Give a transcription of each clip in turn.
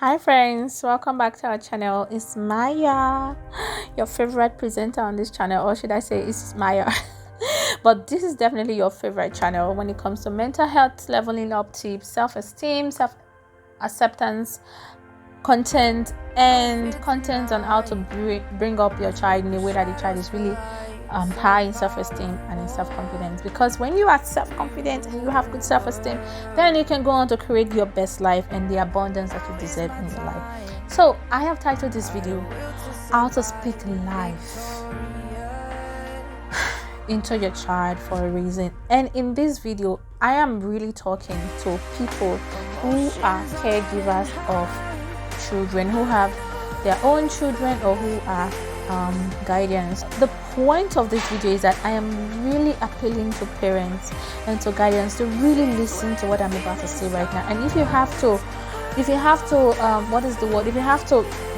Hi friends, welcome back to our channel. It's Maya, your favorite presenter on this channel, or should I say it's Maya. But this is definitely your favorite channel when it comes to mental health, leveling up tips, self-esteem, self-acceptance, content on how to bring up your child in a way that the child is really high in self-esteem and in self-confidence. Because when you are self-confident and you have good self-esteem, then you can go on to create your best life and the abundance that you deserve in your life. So I have titled this video how to speak life into your child for a reason. And in this video I am really talking to people who are caregivers of children, who have their own children, or who are guardians. The point of this video is that I am really appealing to parents and to guardians to really listen to what I'm about to say right now. And if you have to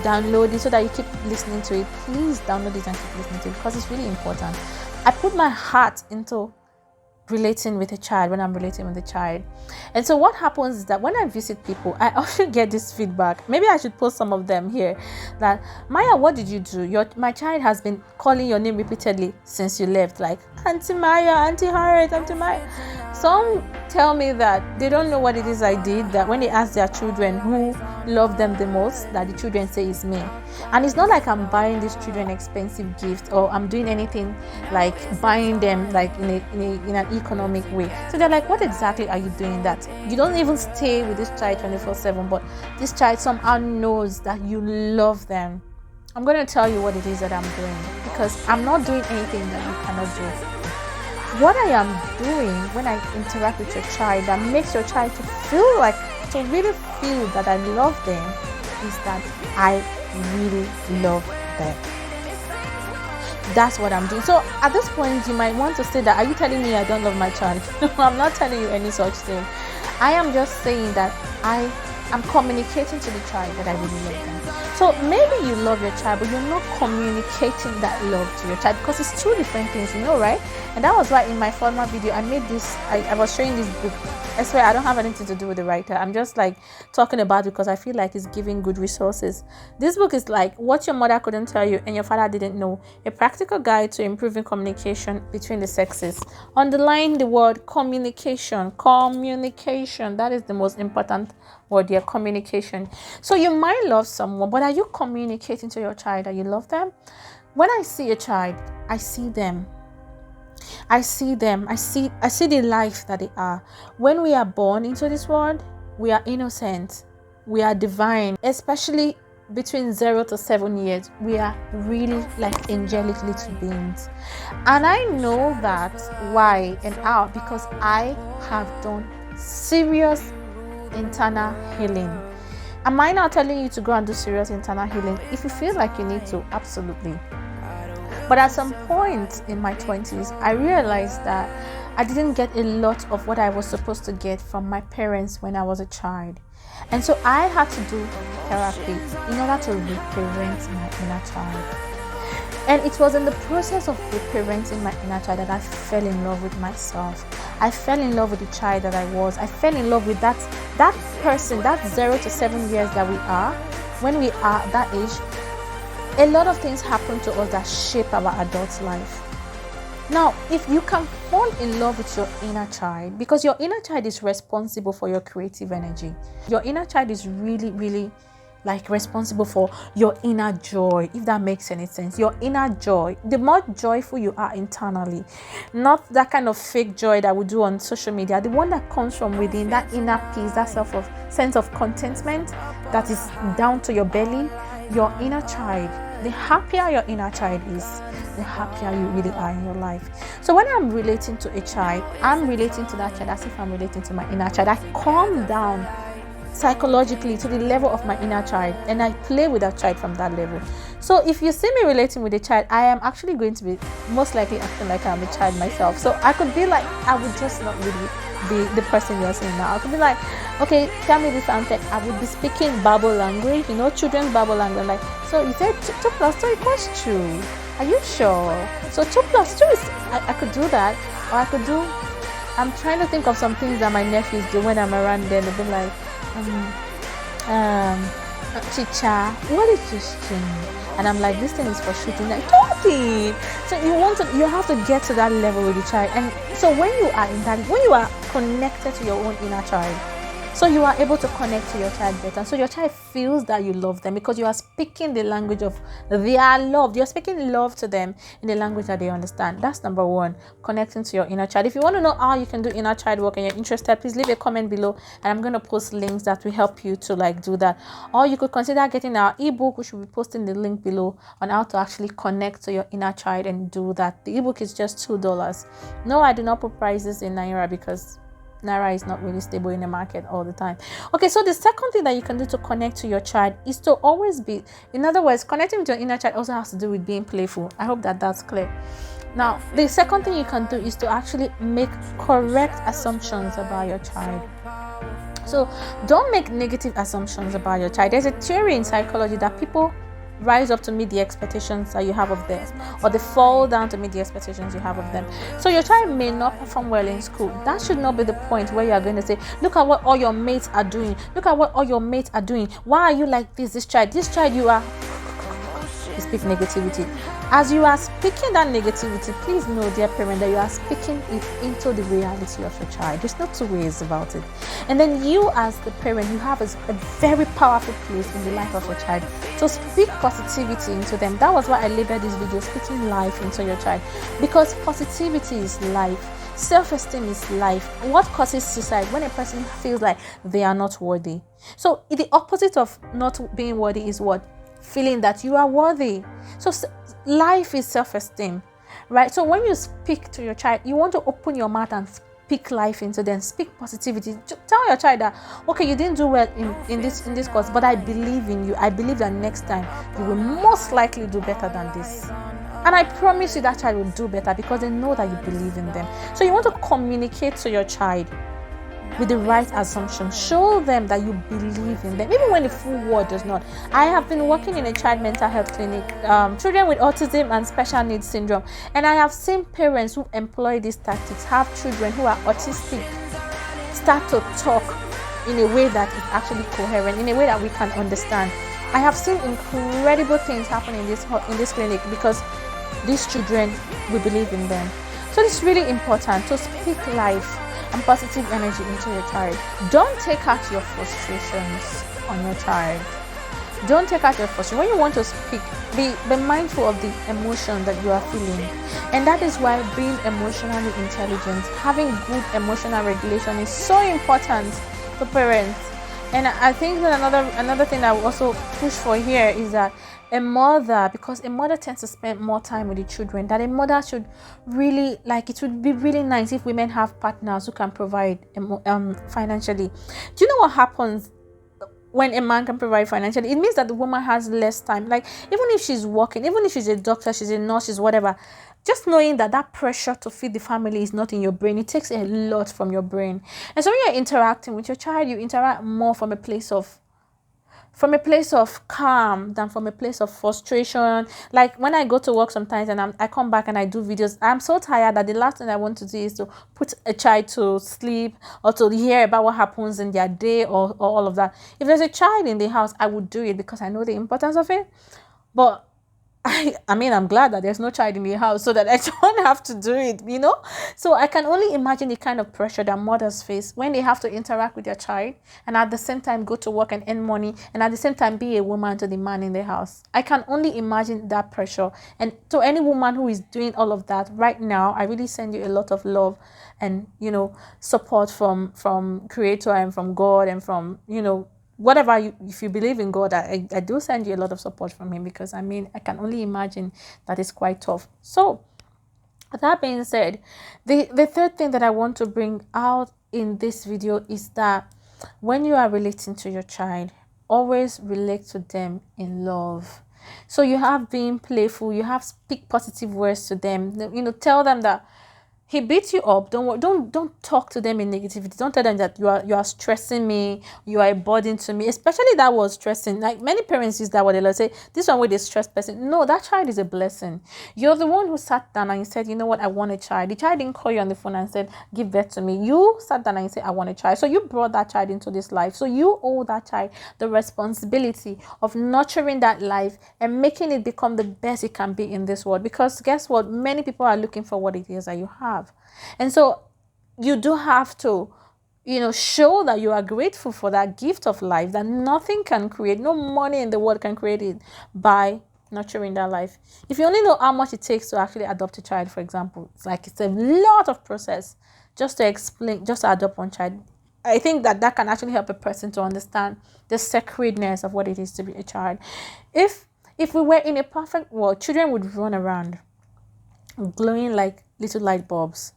download it so that you keep listening to it, please download it and keep listening to it, because it's really important. I put my heart into relating with a child when I'm relating with a child. And so what happens is that when I visit people, I often get this feedback. Maybe I should post some of them here. That, Maya, what did you do? My child has been calling your name repeatedly since you left, like Auntie Maya, Auntie Harriet, Auntie Maya. Some tell me that they don't know what it is I did, that when they ask their children who love them the most, that the children say it's me. And it's not like I'm buying these children expensive gifts, or I'm doing anything like buying them like in an economic way. So they're like, what exactly are you doing that? You don't even stay with this child 24/7, but this child somehow knows that you love them. I'm going to tell you what it is that I'm doing, because I'm not doing anything that you cannot do. What I am doing when I interact with your child that makes your child to really feel that I love them is that I really love them. That's what I'm doing. So at this point you might want to say that, are you telling me I don't love my child? No, I'm not telling you any such thing. I am just saying that I'm communicating to the child that I really love them. So maybe you love your child, but you're not communicating that love to your child, because it's two different things, right? And that was why in my former video I made this, I was showing this book. I swear I don't have anything to do with the writer. I'm just like talking about it because I feel like it's giving good resources. This book is like What Your Mother Couldn't Tell You and Your Father Didn't Know, a practical guide to improving communication between the sexes. Underline the word communication. Communication, that is the most important word here, communication. So you might love someone, but are you communicating to your child that you love them? When I see a child, I see them. I see the life that they are. When we are born into this world, we are innocent, we are divine. Especially between 0 to 7 years, we are really like angelic little beings. And I know that why and how, because I have done serious internal healing. Am I not telling you to go and do serious internal healing? If you feel like you need to, absolutely. But at some point in my 20s, I realized that I didn't get a lot of what I was supposed to get from my parents when I was a child. And so I had to do therapy in order to reparent my inner child. And it was in the process of reparenting my inner child that I fell in love with myself. I fell in love with the child that I was. I fell in love with that person, that 0 to 7 years that we are. When we are that age, a lot of things happen to us that shape our adult life. Now, if you can fall in love with your inner child, because your inner child is responsible for your creative energy. Your inner child is really, really like responsible for your inner joy, if that makes any sense. Your inner joy, the more joyful you are internally, not that kind of fake joy that we do on social media, the one that comes from within, that inner peace, that sense of contentment that is down to your belly, your inner child. The happier your inner child is, the happier you really are in your life. So when I'm relating to a child, I'm relating to that child as if I'm relating to my inner child. I calm down psychologically to the level of my inner child, and I play with that child from that level. So if you see me relating with a child, I am actually going to be most likely acting like I'm a child myself. So I could be like, I would just not really be the person you're seeing now. I could be like, okay, tell me this answer. I would be speaking Babel language, children's Babel language. Like, so you said 2 plus 2 equals 2. Are you sure? So 2 plus 2 is, I could do that. Or I could do, I'm trying to think of some things that my nephews do when I'm around them. They'll be like, Chicha, what is this thing? And I'm like, this thing is for shooting. Like, don't it. So you have to get to that level with the child. And so when you are in that, when you are connected to your own inner child, so you are able to connect to your child better. So your child feels that you love them because you are speaking the language of their love. You're speaking love to them in the language that they understand. That's number one, connecting to your inner child. If you want to know how you can do inner child work and you're interested, please leave a comment below and I'm going to post links that will help you to like do that. Or you could consider getting our ebook, which will be posting the link below on how to actually connect to your inner child and do that. The ebook is just $2. No, I do not put prices in Naira because Naira is not really stable in the market all the time. Okay, so the second thing that you can do to connect to your child is to always be, in other words, connecting with your inner child also has to do with being playful. I hope that that's clear. Now, the second thing you can do is to actually make correct assumptions about your child. So don't make negative assumptions about your child. There's a theory in psychology that people rise up to meet the expectations that you have of them, or they fall down to meet the expectations you have of them. So your child may not perform well in school. That should not be the point where you are going to say, look at what all your mates are doing. Look at what all your mates are doing. Why are you like this child, you are. You speak negativity. As you are speaking that negativity, please know, dear parent, that you are speaking it into the reality of your child. There's no two ways about it. And then you, as the parent, you have a very powerful place in the life of your child. So speak positivity into them. That was why I labeled this video speaking life into your child, because positivity is life. Self-esteem is life. What causes suicide? When a person feels like they are not worthy. So the opposite of not being worthy is what? Feeling that you are worthy. So life is self-esteem, right? So when you speak to your child, you want to open your mouth and speak life into them. Speak positivity. Tell your child that, okay, you didn't do well in this course, but I believe in you. I believe that next time you will most likely do better than this. And I promise you that child will do better because they know that you believe in them. So you want to communicate to your child with the right assumption. Show them that you believe in them, even when the full world does not. I have been working in a child mental health clinic, children with autism and special needs syndrome, and I have seen parents who employ these tactics have children who are autistic start to talk in a way that is actually coherent, in a way that we can understand. I have seen incredible things happen in this clinic because these children, we believe in them. So it's really important to speak life and positive energy into your child. Don't take out your frustrations on your child. Don't take out your frustration. When you want to speak, be mindful of the emotion that you are feeling. And that is why being emotionally intelligent, having good emotional regulation is so important to parents. And I think that another thing I will also push for here is that a mother, because a mother tends to spend more time with the children, that a mother should really, like, it would be really nice if women have partners who can provide financially. Do you know what happens when a man can provide financially? It means that the woman has less time. Like, even if she's working, even if she's a doctor, she's a nurse, she's whatever, just knowing that pressure to feed the family is not in your brain, it takes a lot from your brain. And so when you're interacting with your child, you interact more from a place of calm than from a place of frustration. Like when I go to work sometimes and I come back and I do videos, I'm so tired that the last thing I want to do is to put a child to sleep or to hear about what happens in their day or all of that. If there's a child in the house, I would do it because I know the importance of it. But I mean, I'm glad that there's no child in the house so that I don't have to do it, you know? So I can only imagine the kind of pressure that mothers face when they have to interact with their child and at the same time go to work and earn money and at the same time be a woman to the man in the house. I can only imagine that pressure. And to any woman who is doing all of that right now, I really send you a lot of love and, you know, support from Creator and from God and from, you know, whatever if you believe in God, I do send you a lot of support from him, because I mean, I can only imagine that it's quite tough. So that being said, the third thing that I want to bring out in this video is that when you are relating to your child, always relate to them in love. So you have being playful, you have speak positive words to them, you know, tell them that he beats you up, don't talk to them in negativity. Don't tell them that you are stressing me, you are a burden to me, especially that was stressing. Like many parents use that word, they'll say this one with the stress person. No, that child is a blessing. You're the one who sat down and you said, you know what, I want a child. The child didn't call you on the phone and said, give birth to me. You sat down and you said, I want a child. So you brought that child into this life. So you owe that child the responsibility of nurturing that life and making it become the best it can be in this world. Because guess what, many people are looking for what it is that you have. And so you do have to, show that you are grateful for that gift of life that nothing can create, no money in the world can create it, by nurturing that life. If you only know how much it takes to actually adopt a child, for example, it's a lot of process just to adopt one child. I think that can actually help a person to understand the sacredness of what it is to be a child. If we were in a perfect world, children would run around glowing like little light bulbs,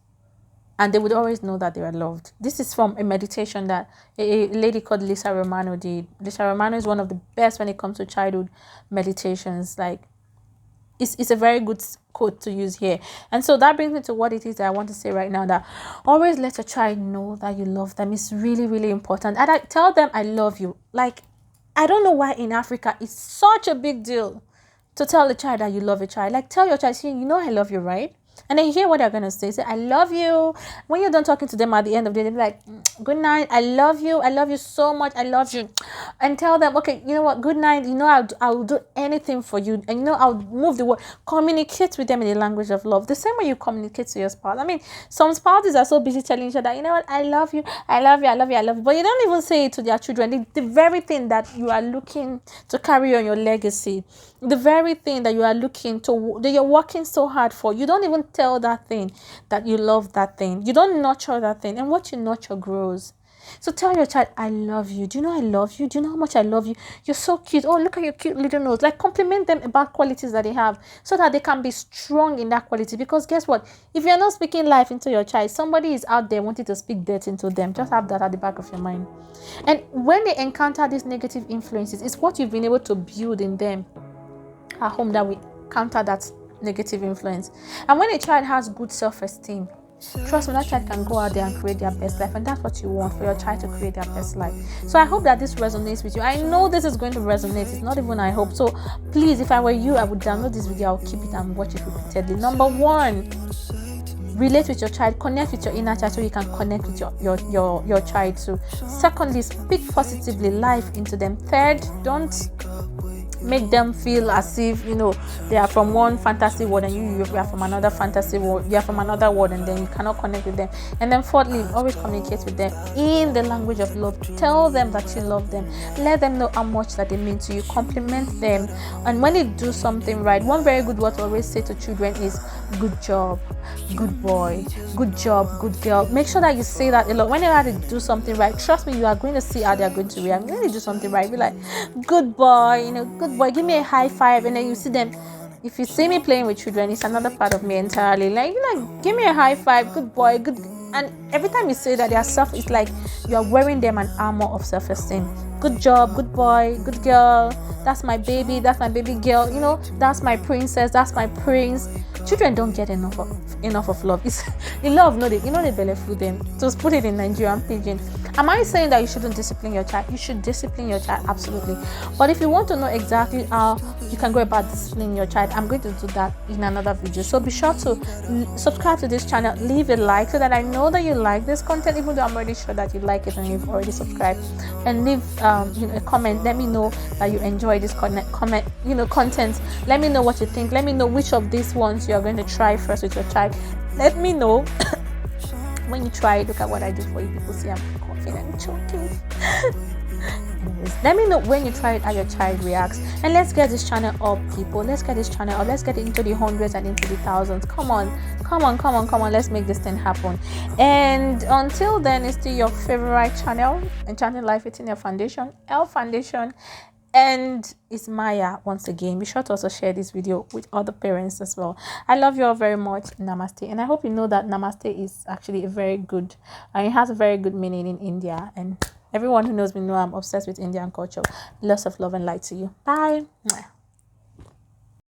and they would always know that they are loved. This is from a meditation that a lady called Lisa Romano did. Lisa Romano is one of the best when it comes to childhood meditations. Like, it's a very good quote to use here. And so that brings me to what it is that I want to say right now, that always let a child know that you love them. It's really, really important. And I tell them I love you. Like, I don't know why in Africa it's such a big deal to tell a child that you love a child. Like, tell your child, you know I love you, right? And then you hear what they're going to say. Say, I love you. When you're done talking to them at the end of the day, they'll be like, good night. I love you so much. I love you. And tell them, okay, you know what? Good night. I'll do anything for you. And I'll move the word. Communicate with them in the language of love. The same way you communicate to your spouse. I mean, some spouses are so busy telling each other, you know what? I love you. I love you. I love you. I love you. But you don't even say it to their children. The very thing that you are looking to carry on your legacy, the very thing that you are that you're working so hard for, you don't even tell that thing that you love that thing. You don't nurture that thing, and what you nurture grows. So tell your child, I love you. Do you know I love you? Do you know how much I love you? You're so cute. Oh, look at your cute little nose. Like, compliment them about qualities that they have so that they can be strong in that quality. Because guess what? If you're not speaking life into your child, somebody is out there wanting to speak death into them. Just have that at the back of your mind. And when they encounter these negative influences, it's what you've been able to build in them at home that we counter that negative influence. And when a child has good self-esteem, trust me, that child can go out there and create their best life. And that's what you want, for your child to create their best life. So I hope that this resonates with you. I know this is going to resonate. It's not even I hope. So please, if I were you, I would download this video. I'll keep it and watch it repeatedly. Number one, relate with your child, connect with your inner child so you can connect with your child too. Secondly, speak positively life into them. Third, don't make them feel as if they are from one fantasy world and you are from another fantasy world. You are from another world and then you cannot connect with them. And then fourthly, always communicate with them in the language of love. Tell them that you love them. Let them know how much that they mean to you. Compliment them. And when they do something right, one very good word to always say to children is good job, good boy, good job, good girl. Make sure that you say that a lot. Whenever they do something right, trust me, you are going to see how they are going to react. When they do something right, be like, good boy, good boy, give me a high five. And then you see them. If you see me playing with children, it's another part of me entirely. Like, give me a high five, good boy, good. And every time you say that, it's like you are wearing them an armor of self-esteem. Good job, good boy, good girl. That's my baby. That's my baby girl. That's my princess. That's my prince. Children don't get enough of love. It's the love, they belly food them. Just put it in Nigerian pidgin. Am I saying that you shouldn't discipline your child? You should discipline your child, absolutely. But if you want to know exactly how you can go about disciplining your child, I'm going to do that in another video. So be sure to subscribe to this channel, leave a like so that I know that you like this content, even though I'm already sure that you like it and you've already subscribed. And leave a comment. Let me know that you enjoy this content. Let me know what you think. Let me know which of these ones you are going to try first with your child. Let me know. When you try, look at what I did for you. People see I'm confident choking. Anyways, let me know when you try it how your child reacts. And let's get this channel up, people. Let's get this channel up. Let's get it into the hundreds and into the thousands. Come on. Let's make this thing happen. And until then, it's still your favorite channel, Enchanting Life Within Your Foundation, L Foundation. And it's Maya once again. Be sure to also share this video with other parents as well. I love you all very much. Namaste. And I hope you know that namaste is actually a very good, and it has a very good meaning in India. And everyone who knows me know I'm obsessed with Indian culture. Lots of love and light to you. Bye.